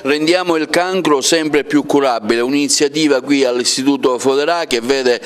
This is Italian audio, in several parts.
Rendiamo il cancro sempre più curabile, un'iniziativa qui all'Istituto Foderà che vede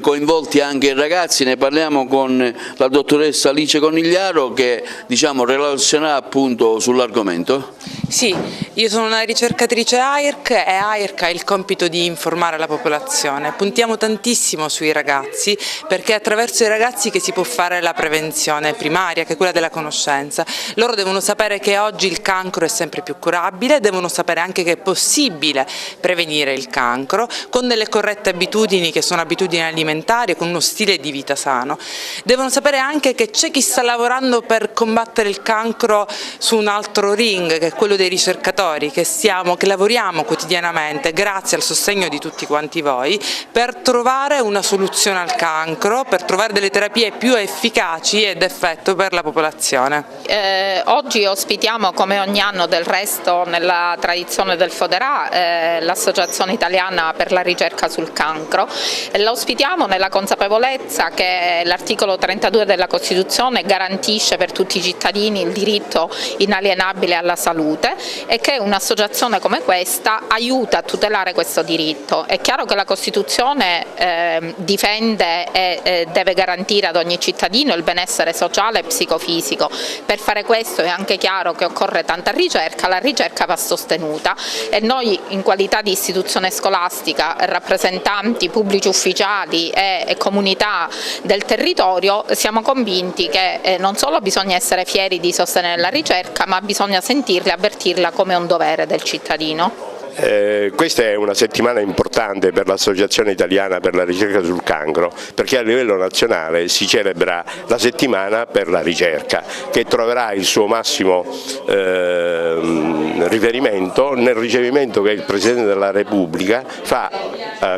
coinvolti anche i ragazzi. Ne parliamo con la dottoressa Alice Conigliaro che relazionerà appunto sull'argomento. Sì, io sono una ricercatrice AIRC e AIRC ha il compito di informare la popolazione. Puntiamo tantissimo sui ragazzi perché è attraverso i ragazzi che si può fare la prevenzione primaria, che è quella della conoscenza. Loro devono sapere che oggi il cancro è sempre più curabile, devono sapere anche che è possibile prevenire il cancro con delle corrette abitudini che sono abitudini alimentari, con uno stile di vita sano. Devono sapere anche che c'è chi sta lavorando per combattere il cancro su un altro ring, che è quello dei ricercatori, che lavoriamo quotidianamente grazie al sostegno di tutti quanti voi per trovare una soluzione al cancro, per trovare delle terapie più efficaci ed effetto per la popolazione. Oggi ospitiamo, come ogni anno del resto nella tradizione del Foderà, l'Associazione Italiana per la Ricerca sul Cancro. La ospitiamo nella consapevolezza che l'articolo 32 della Costituzione garantisce per tutti i cittadini il diritto inalienabile alla salute e che un'associazione come questa aiuta a tutelare questo diritto. È chiaro che la Costituzione difende e deve garantire ad ogni cittadino il benessere sociale e psicofisico. Per fare questo è anche chiaro che occorre tanta ricerca, la ricerca va sostenuta e noi in qualità di istituzione scolastica, rappresentanti pubblici ufficiali e comunità del territorio siamo convinti che non solo bisogna essere fieri di sostenere la ricerca, ma bisogna sentirla e avvertirla come un dovere del cittadino. Questa è una settimana importante per l'Associazione Italiana per la Ricerca sul Cancro, perché a livello nazionale si celebra la settimana per la ricerca, che troverà il suo massimo riferimento nel ricevimento che il Presidente della Repubblica fa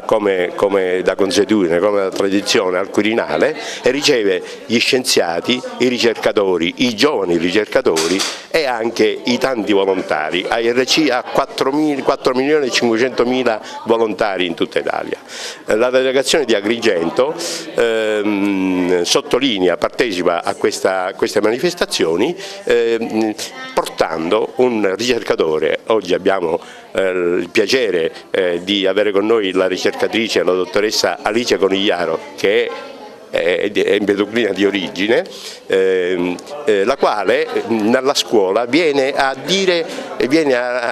come da consuetudine, come da tradizione al Quirinale, e riceve gli scienziati, i ricercatori, i giovani ricercatori e anche i tanti volontari. AIRC ha 4.500.000 volontari in tutta Italia. La delegazione di Agrigento partecipa a queste manifestazioni portando un ricercatore. Oggi abbiamo il piacere di avere con noi la ricercatrice, la dottoressa Alice Conigliaro, che è empedocrina di origine, la quale nella scuola viene a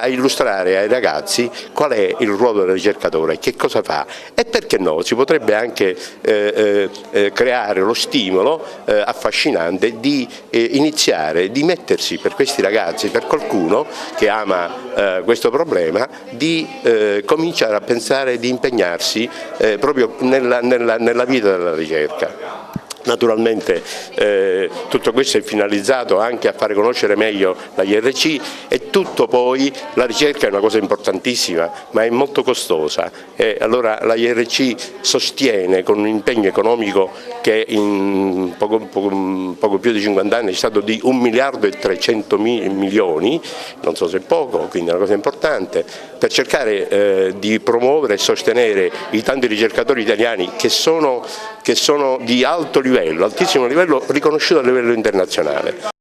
illustrare ai ragazzi qual è il ruolo del ricercatore, che cosa fa e perché no, si potrebbe anche creare lo stimolo affascinante di iniziare, di mettersi per questi ragazzi, per qualcuno che ama questo problema, di cominciare a pensare di impegnarsi proprio nella vita della ricerca. Naturalmente tutto questo è finalizzato anche a fare conoscere meglio la IRC e tutto poi, la ricerca è una cosa importantissima ma è molto costosa e allora la IRC sostiene con un impegno economico che in poco più di 50 anni è stato di 1.300.000.000.000, non so se è poco, quindi è una cosa importante, per cercare di promuovere e sostenere i tanti ricercatori italiani che sono di alto livello, altissimo livello, riconosciuto a livello internazionale.